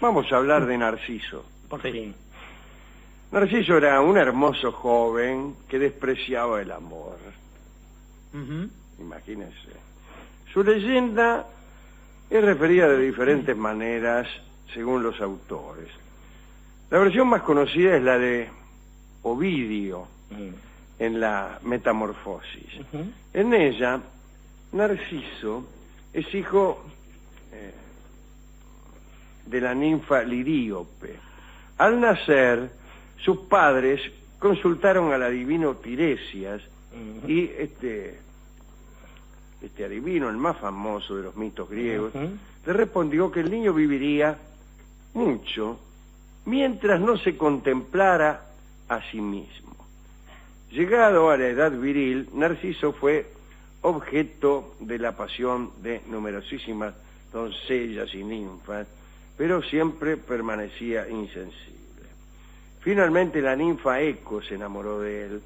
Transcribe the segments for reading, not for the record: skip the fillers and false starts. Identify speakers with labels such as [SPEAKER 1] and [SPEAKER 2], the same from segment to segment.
[SPEAKER 1] Vamos a hablar de Narciso.
[SPEAKER 2] Por fin.
[SPEAKER 1] Narciso era un hermoso joven que despreciaba el amor. Imagínense. Su leyenda es referida de diferentes maneras según los autores. La versión más conocida es la de Ovidio en la Metamorfosis. En ella, Narciso es hijo de la ninfa Liríope. Al nacer, sus padres consultaron al adivino Tiresias y este adivino, el más famoso de los mitos griegos, le respondió que el niño viviría mucho mientras no se contemplara a sí mismo. Llegado a la edad viril, Narciso fue objeto de la pasión de numerosísimas doncellas y ninfas, pero siempre permanecía insensible. Finalmente la ninfa Eco se enamoró de él,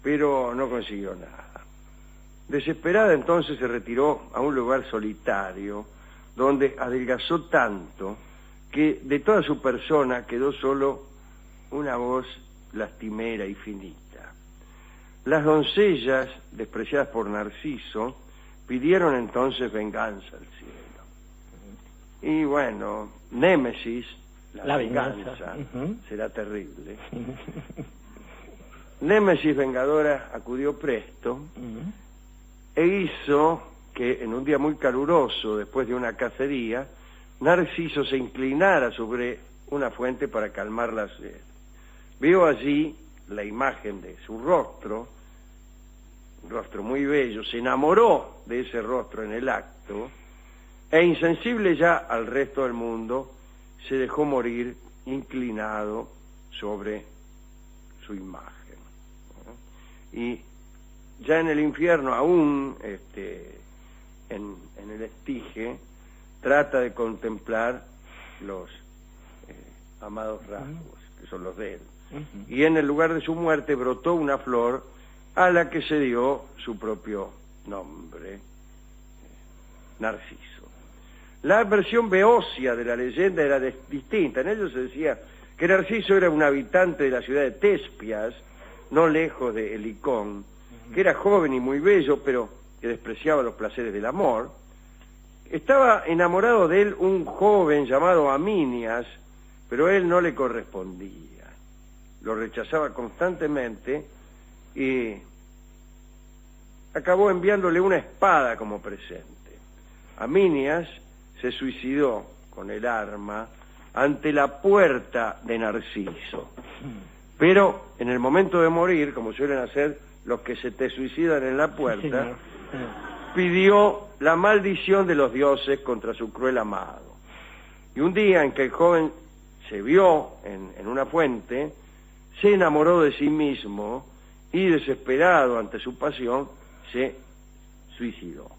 [SPEAKER 1] pero no consiguió nada. Desesperada entonces se retiró a un lugar solitario, donde adelgazó tanto que de toda su persona quedó solo una voz lastimera y finita. Las doncellas, despreciadas por Narciso, pidieron entonces venganza al cielo. Y bueno, Némesis, la venganza, será terrible. Némesis vengadora acudió presto e hizo que en un día muy caluroso, después de una cacería, Narciso se inclinara sobre una fuente para calmar la sed. Vio allí la imagen de su rostro, un rostro muy bello, se enamoró de ese rostro en el acto, e insensible ya al resto del mundo, se dejó morir inclinado sobre su imagen. Y ya en el infierno, aún en el Estige, trata de contemplar los amados rasgos, que son los de él. Y en el lugar de su muerte brotó una flor a la que se dio su propio nombre, Narciso. La versión beocia de la leyenda era distinta. En ello se decía que Narciso era un habitante de la ciudad de Tespias, no lejos de Helicón, que era joven y muy bello, pero que despreciaba los placeres del amor. Estaba enamorado de él un joven llamado Aminias, pero él no le correspondía. Lo rechazaba constantemente y acabó enviándole una espada como presente. Aminias se suicidó con el arma ante la puerta de Narciso. Pero en el momento de morir, como suelen hacer los que se te suicidan en la puerta, pidió la maldición de los dioses contra su cruel amado. Y un día en que el joven se vio en una fuente, se enamoró de sí mismo y, desesperado ante su pasión, se suicidó.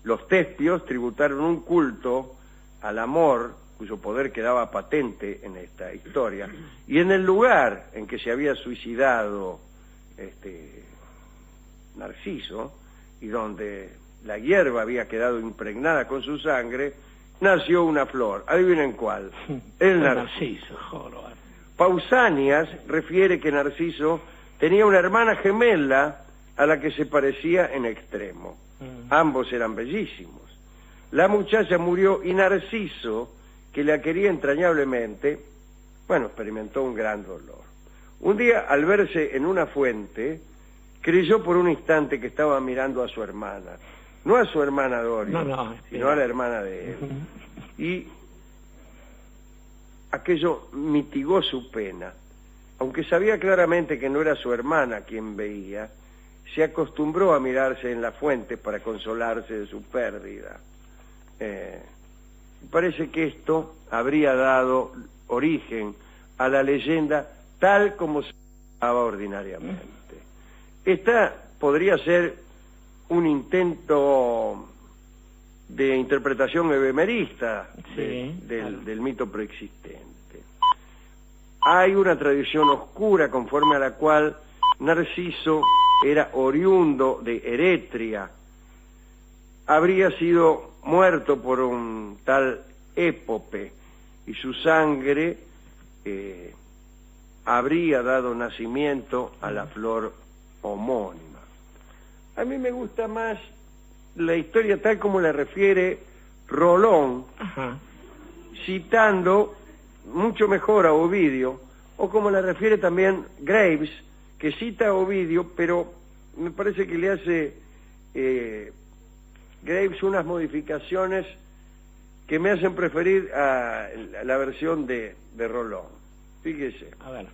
[SPEAKER 1] Los tespios tributaron un culto al amor, cuyo poder quedaba patente en esta historia, y en el lugar en que se había suicidado Narciso, y donde la hierba había quedado impregnada con su sangre, nació una flor. Adivinen cuál. El Narciso. Pausanias refiere que Narciso tenía una hermana gemela a la que se parecía en extremo. Ambos eran bellísimos. La muchacha murió y Narciso, que la quería entrañablemente, experimentó un gran dolor. Un día, al verse en una fuente, creyó por un instante que estaba mirando a su hermana. No a su hermana Doria, sino a la hermana de él. Y aquello mitigó su pena. Aunque sabía claramente que no era su hermana quien veía, se acostumbró a mirarse en la fuente para consolarse de su pérdida. Parece que esto habría dado origen a la leyenda tal como se usaba ordinariamente. Esta podría ser un intento de interpretación ebemerista del mito preexistente. Hay una tradición oscura conforme a la cual Narciso era oriundo de Eretria. Habría sido muerto por un tal épope, y su sangre habría dado nacimiento a la flor homónima. A mí me gusta más la historia tal como la refiere Rolón, citando mucho mejor a Ovidio, o como la refiere también Graves, que cita a Ovidio, pero me parece que le hace Graves unas modificaciones que me hacen preferir a la versión de Rolón. Fíjese.
[SPEAKER 2] A ver.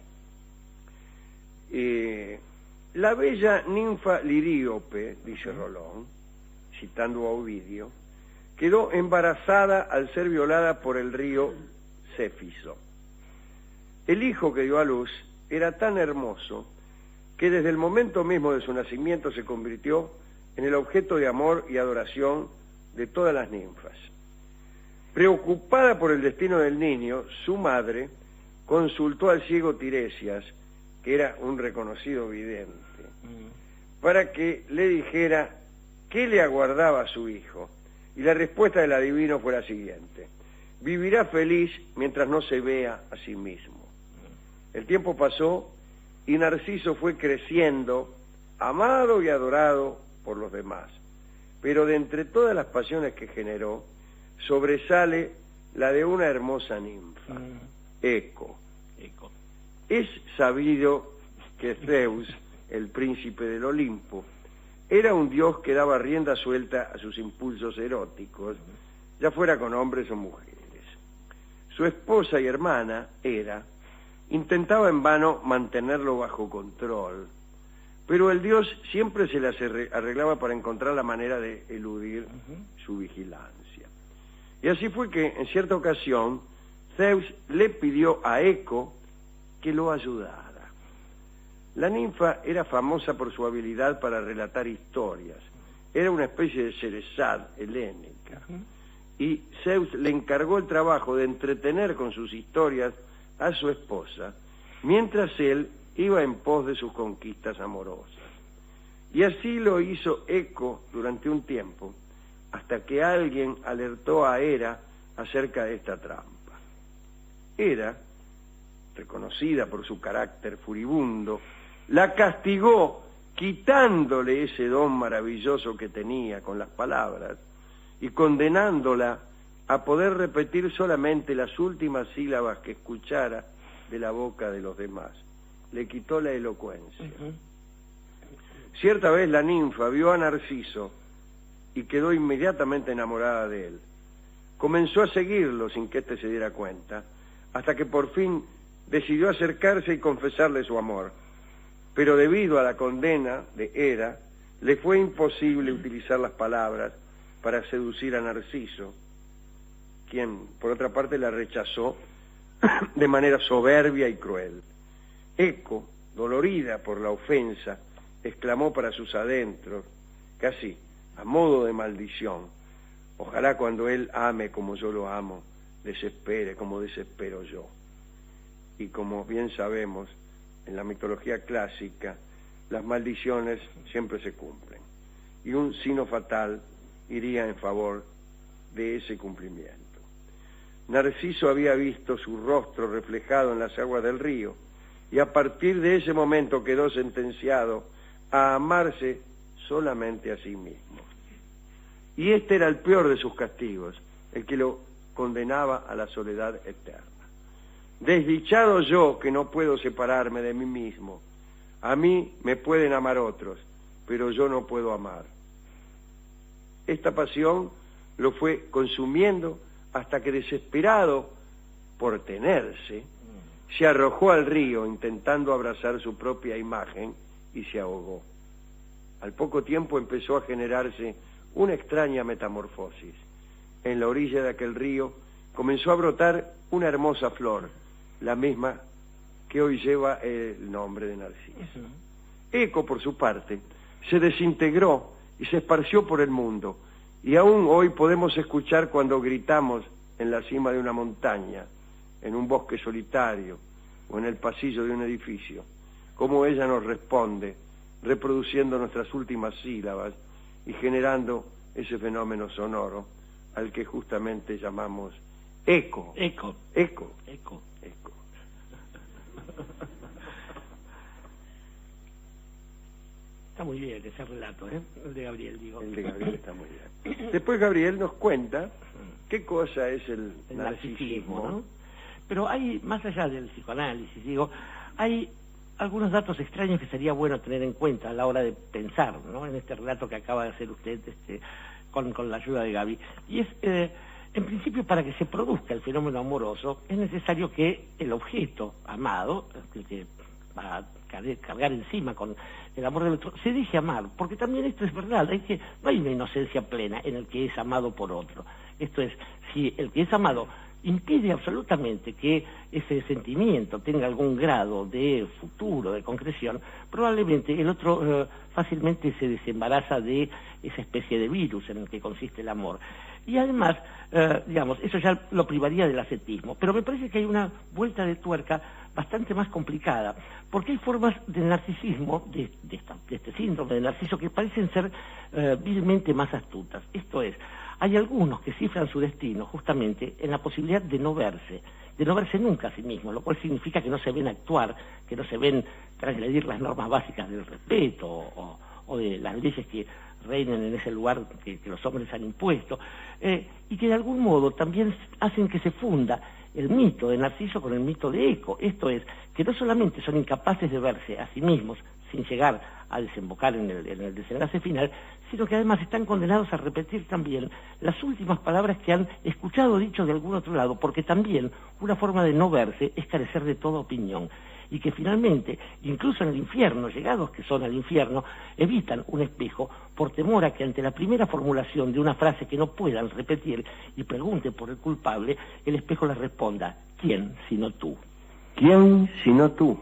[SPEAKER 1] La bella ninfa Liríope, dice Rolón, citando a Ovidio, quedó embarazada al ser violada por el río Céfiso. El hijo que dio a luz era tan hermoso que desde el momento mismo de su nacimiento se convirtió en el objeto de amor y adoración de todas las ninfas. Preocupada por el destino del niño, su madre consultó al ciego Tiresias, que era un reconocido vidente, para que le dijera qué le aguardaba a su hijo. Y la respuesta del adivino fue la siguiente: vivirá feliz mientras no se vea a sí mismo. El tiempo pasó y Narciso fue creciendo, amado y adorado por los demás. Pero de entre todas las pasiones que generó, sobresale la de una hermosa ninfa, Eco. Es sabido que Zeus, el príncipe del Olimpo, era un dios que daba rienda suelta a sus impulsos eróticos, ya fuera con hombres o mujeres. Su esposa y hermana, Hera, intentaba en vano mantenerlo bajo control, pero el dios siempre se las arreglaba para encontrar la manera de eludir su vigilancia. Y así fue que, en cierta ocasión, Zeus le pidió a Eco que lo ayudara. La ninfa era famosa por su habilidad para relatar historias. Era una especie de Sherezad helénica. Y Zeus le encargó el trabajo de entretener con sus historias a su esposa, mientras él iba en pos de sus conquistas amorosas. Y así lo hizo Eco durante un tiempo, hasta que alguien alertó a Hera acerca de esta trampa. Hera, reconocida por su carácter furibundo, la castigó quitándole ese don maravilloso que tenía con las palabras y condenándola a poder repetir solamente las últimas sílabas que escuchara de la boca de los demás. Le quitó la elocuencia. Cierta vez la ninfa vio a Narciso y quedó inmediatamente enamorada de él. Comenzó a seguirlo sin que éste se diera cuenta, hasta que por fin decidió acercarse y confesarle su amor. Pero debido a la condena de Hera, le fue imposible utilizar las palabras para seducir a Narciso, quien, por otra parte, la rechazó de manera soberbia y cruel. Eco, dolorida por la ofensa, exclamó para sus adentros, casi a modo de maldición: ojalá cuando él ame como yo lo amo, desespere como desespero yo. Y como bien sabemos, en la mitología clásica, las maldiciones siempre se cumplen. Y un sino fatal iría en favor de ese cumplimiento. Narciso había visto su rostro reflejado en las aguas del río, y a partir de ese momento quedó sentenciado a amarse solamente a sí mismo. Y este era el peor de sus castigos, el que lo condenaba a la soledad eterna. Desdichado yo, que no puedo separarme de mí mismo. A mí me pueden amar otros, pero yo no puedo amar. Esta pasión lo fue consumiendo hasta que, desesperado por tenerse, se arrojó al río intentando abrazar su propia imagen y se ahogó. Al poco tiempo empezó a generarse una extraña metamorfosis. En la orilla de aquel río comenzó a brotar una hermosa flor, la misma que hoy lleva el nombre de Narciso. Eco, por su parte, se desintegró y se esparció por el mundo, y aún hoy podemos escuchar cuando gritamos en la cima de una montaña, en un bosque solitario o en el pasillo de un edificio, cómo ella nos responde, reproduciendo nuestras últimas sílabas y generando ese fenómeno sonoro al que justamente llamamos Eco.
[SPEAKER 2] Eco.
[SPEAKER 1] Eco.
[SPEAKER 2] Eco.
[SPEAKER 1] Eco.
[SPEAKER 2] Está muy bien ese relato, ¿eh? El de Gabriel, digo.
[SPEAKER 1] El de Gabriel está muy bien. Después Gabriel nos cuenta qué cosa es el narcisismo,
[SPEAKER 2] ¿no? Pero hay, más allá del psicoanálisis, digo, hay algunos datos extraños que sería bueno tener en cuenta a la hora de pensar, ¿no? En este relato que acaba de hacer usted con la ayuda de Gaby. Y es, en principio, para que se produzca el fenómeno amoroso, es necesario que el objeto amado, el que va a cargar encima con el amor del otro, se deje amar, porque también esto es verdad, no hay una inocencia plena en el que es amado por otro. Esto es, si el que es amado impide absolutamente que ese sentimiento tenga algún grado de futuro, de concreción, probablemente el otro fácilmente se desembaraza de esa especie de virus en el que consiste el amor. Y además, digamos, eso ya lo privaría del ascetismo, pero me parece que hay una vuelta de tuerca bastante más complicada, porque hay formas del narcisismo, de este síndrome de narciso, que parecen ser vilmente más astutas. Esto es, hay algunos que cifran su destino justamente en la posibilidad de no verse nunca a sí mismos, lo cual significa que no se ven actuar, que no se ven transgredir las normas básicas del respeto o de las leyes que reinen en ese lugar que los hombres han impuesto, y que de algún modo también hacen que se funda el mito de Narciso con el mito de Eco. Esto es, que no solamente son incapaces de verse a sí mismos sin llegar a desembocar en el desenlace final, sino que además están condenados a repetir también las últimas palabras que han escuchado dicho de algún otro lado, porque también una forma de no verse es carecer de toda opinión, y que finalmente, incluso en el infierno, llegados que son al infierno, evitan un espejo por temor a que ante la primera formulación de una frase que no puedan repetir y pregunten por el culpable, el espejo les responda: ¿quién sino tú?
[SPEAKER 1] ¿Quién sino tú?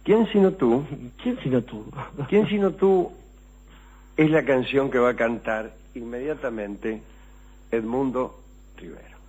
[SPEAKER 1] ¿Quién sino tú?
[SPEAKER 2] ¿Quién sino tú?
[SPEAKER 1] ¿Quién sino tú? Es la canción que va a cantar inmediatamente Edmundo Rivero.